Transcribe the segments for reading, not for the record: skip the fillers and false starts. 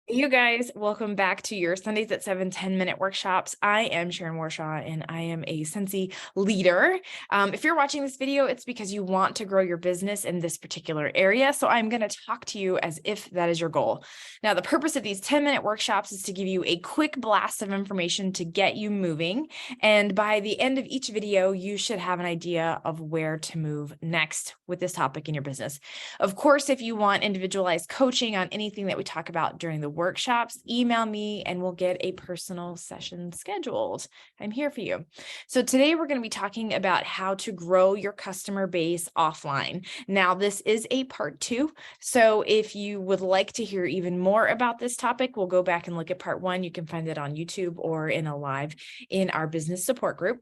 You guys, welcome back to your Sundays at 7 10-minute workshops. I am Sharon Warshaw and I am a Scentsy leader. If you're watching this video, it's because you want to grow your business in this particular area. So I'm going to talk to you as if that is your goal. Now, the purpose of these 10-minute workshops is to give you a quick blast of information to get you moving. And by the end of each video, you should have an idea of where to move next with this topic in your business. Of course, if you want individualized coaching on anything that we talk about during the workshops, email me and we'll get a personal session scheduled. I'm here for you. So today we're going to be talking about how to grow your customer base offline. Now, this is a part 2. So if you would like to hear even more about this topic, we'll go back and look at part 1. You can find it on YouTube or in a live in our business support group.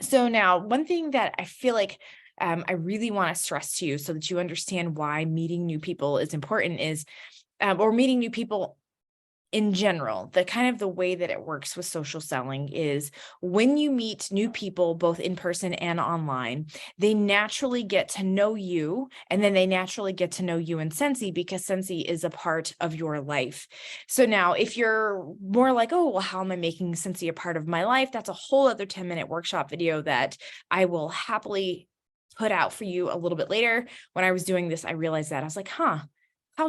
So now, one thing that I feel like I really want to stress to you so that you understand why meeting new people is important is, or meeting new people in general, the way that it works with social selling is when you meet new people, both in person and online, they naturally get to know you, and then they naturally get to know you in Scentsy because Scentsy is a part of your life. So now if you're more like, oh, well, how am I making Scentsy a part of my life? That's a whole other 10-minute workshop video that I will happily put out for you a little bit later. When I was doing this, I realized that I was like, how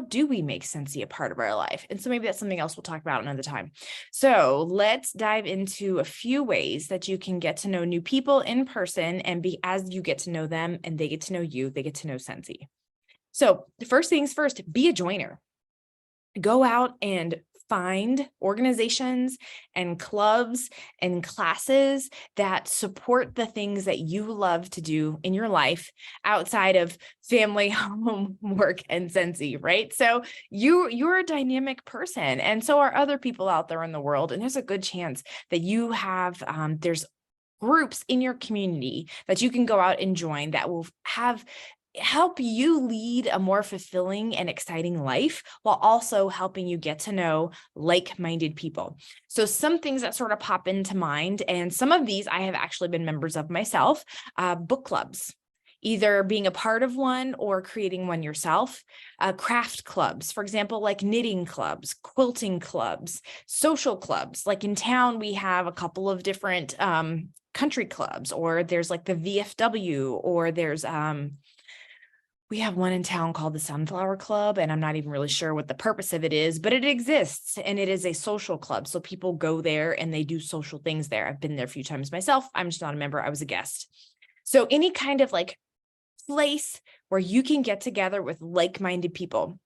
do we make Scentsy a part of our life? And so maybe that's something else we'll talk about another time. So let's dive into a few ways that you can get to know new people in person, and as you get to know them and they get to know you, they get to know Scentsy. So the first things first, be a joiner. Go out and find organizations and clubs and classes that support the things that you love to do in your life outside of family, home, work, and Scentsy, right? So you're a dynamic person, and so are other people out there in the world. And there's a good chance that you have there's groups in your community that you can go out and join that will help you lead a more fulfilling and exciting life while also helping you get to know like-minded people. So some things that sort of pop into mind, and some of these I have actually been members of myself, book clubs. Either being a part of one or creating one yourself, craft clubs, for example, like knitting clubs, quilting clubs, social clubs. Like in town, we have a couple of different country clubs, or there's like the VFW, or there's we have one in town called the Sunflower Club, and I'm not even really sure what the purpose of it is, but it exists, and it is a social club. So people go there and they do social things there. I've been there a few times myself. I'm just not a member. I was a guest. So any kind of like place where you can get together with like-minded people.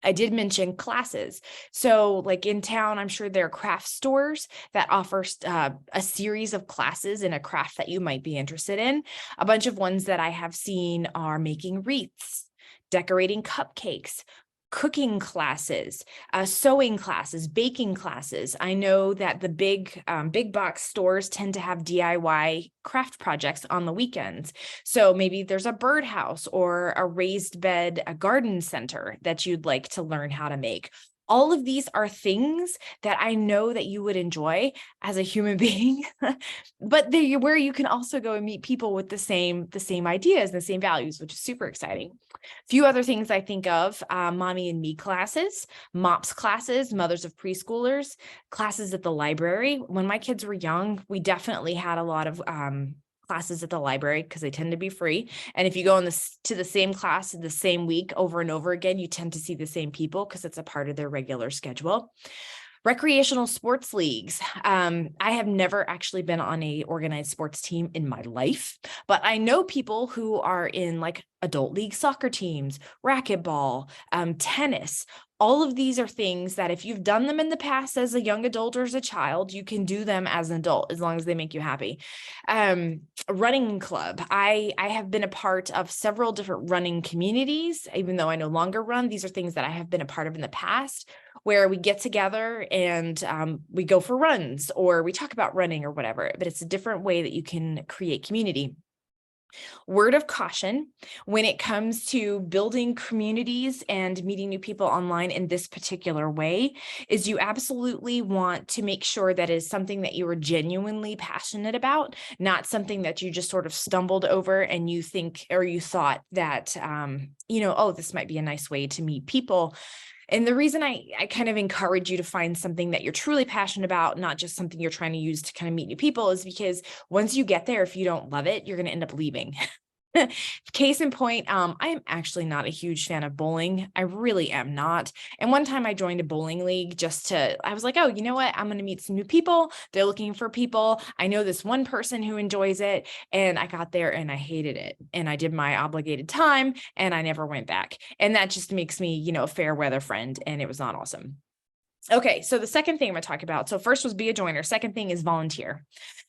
I did mention classes. So like in town, I'm sure there are craft stores that offer a series of classes in a craft that you might be interested in. A bunch of ones that I have seen are making wreaths, decorating cupcakes, cooking classes, sewing classes, baking classes. I know that the big box stores tend to have DIY craft projects on the weekends. So maybe there's a birdhouse or a raised bed, a garden center that you'd like to learn how to make. All of these are things that I know that you would enjoy as a human being, but where you can also go and meet people with the same ideas and the same values, which is super exciting. A few other things I think of, mommy and me classes, MOPS classes, mothers of preschoolers, classes at the library. When my kids were young, we definitely had a lot of classes at the library because they tend to be free. And if you go to the same class in the same week over and over again, you tend to see the same people because it's a part of their regular schedule. Recreational sports leagues. I have never actually been on a organized sports team in my life, but I know people who are in like adult league soccer teams, racquetball, tennis. All of these are things that if you've done them in the past as a young adult or as a child, you can do them as an adult as long as they make you happy. A running club. I have been a part of several different running communities, even though I no longer run. These are things that I have been a part of in the past, where we get together and we go for runs or we talk about running or whatever, but it's a different way that you can create community. Word of caution when it comes to building communities and meeting new people online in this particular way is you absolutely want to make sure that it is something that you are genuinely passionate about, not something that you just sort of stumbled over and you think or you thought that, oh, this might be a nice way to meet people. And the reason I kind of encourage you to find something that you're truly passionate about, not just something you're trying to use to kind of meet new people, is because once you get there, if you don't love it, you're going to end up leaving. Case in point, I am actually not a huge fan of bowling. I really am not. And one time I joined a bowling league I was like, oh, you know what? I'm going to meet some new people. They're looking for people. I know this one person who enjoys it. And I got there and I hated it. And I did my obligated time and I never went back. And that just makes me, a fair weather friend. And it was not awesome. Okay, so the second thing I'm going to talk about. So first was be a joiner. Second thing is volunteer.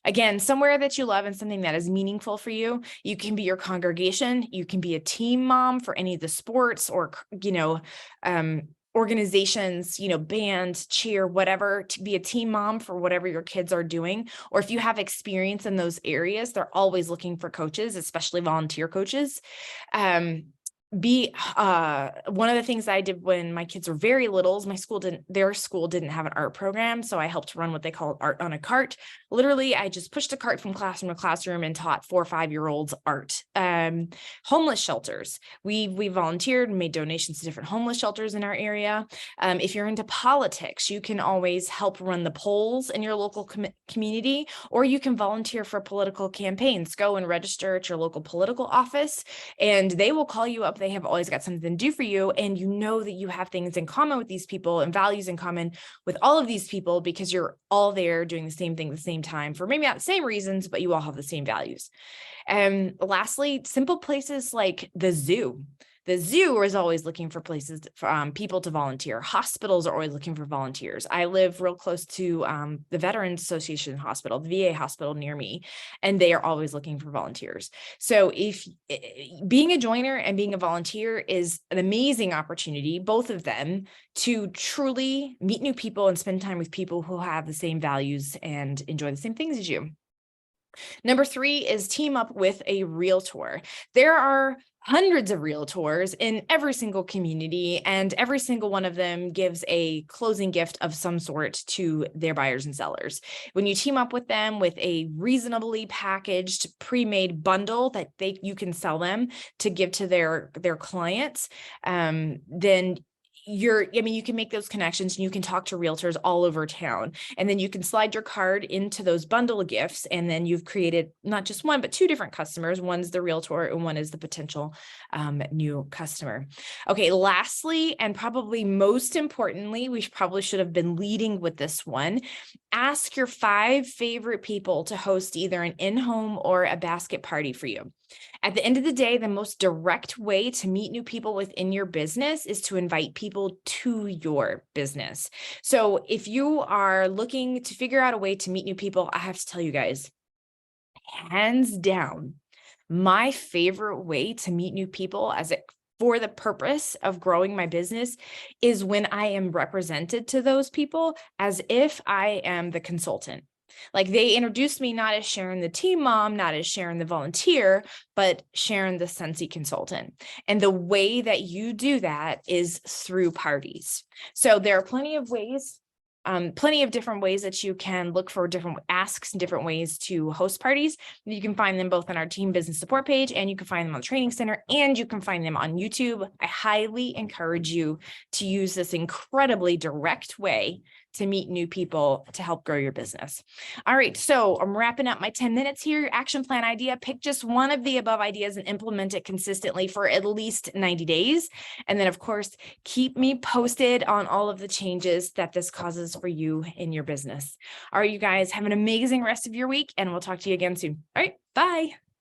Again, somewhere that you love and something that is meaningful for you. You can be your congregation. You can be a team mom for any of the sports or, organizations, band, cheer, whatever, to be a team mom for whatever your kids are doing. Or if you have experience in those areas, they're always looking for coaches, especially volunteer coaches. One of the things I did when my kids were very little, their school didn't have an art program. So I helped run what they call art on a cart. Literally, I just pushed a cart from classroom to classroom and taught 4 or 5-year-olds art. Homeless shelters. We volunteered and made donations to different homeless shelters in our area. If you're into politics, you can always help run the polls in your local community, or you can volunteer for political campaigns. Go and register at your local political office, and they will call you up. They have always got something to do for you. And you know that you have things in common with these people and values in common with all of these people because you're all there doing the same thing at the same time for maybe not the same reasons, but you all have the same values. And lastly, simple places like the zoo. The zoo is always looking for places for people to volunteer. Hospitals are always looking for volunteers. I live real close to the Veterans Association Hospital, the VA hospital near me, and they are always looking for volunteers. So if being a joiner and being a volunteer is an amazing opportunity, both of them, to truly meet new people and spend time with people who have the same values and enjoy the same things as you. Number 3 is team up with a realtor. There are hundreds of realtors in every single community, and every single one of them gives a closing gift of some sort to their buyers and sellers. When you team up with them with a reasonably packaged, pre-made bundle that you can sell them to give to their clients, then you can make those connections and you can talk to realtors all over town, and then you can slide your card into those bundle gifts. And then you've created not just one, but 2 different customers. One's the realtor and one is the potential new customer. Okay. Lastly, and probably most importantly, we probably should have been leading with this one. Ask your 5 favorite people to host either an in-home or a basket party for you. At the end of the day, the most direct way to meet new people within your business is to invite people to your business. So if you are looking to figure out a way to meet new people, I have to tell you guys, hands down, my favorite way to meet new people for the purpose of growing my business is when I am represented to those people as if I am the consultant. Like, they introduced me not as Sharon the team mom, not as Sharon the volunteer, but Sharon the Scentsy consultant. And the way that you do that is through parties. So there are plenty of different ways that you can look for different asks and different ways to host parties. You can find them both on our team business support page, and you can find them on the training center, and you can find them on YouTube. I highly encourage you to use this incredibly direct way to meet new people to help grow your business. All right, so I'm wrapping up my 10 minutes here. Action plan idea: pick just one of the above ideas and implement it consistently for at least 90 days. And then, of course, keep me posted on all of the changes that this causes for you in your business. All right, you guys, have an amazing rest of your week, and we'll talk to you again soon. All right, bye.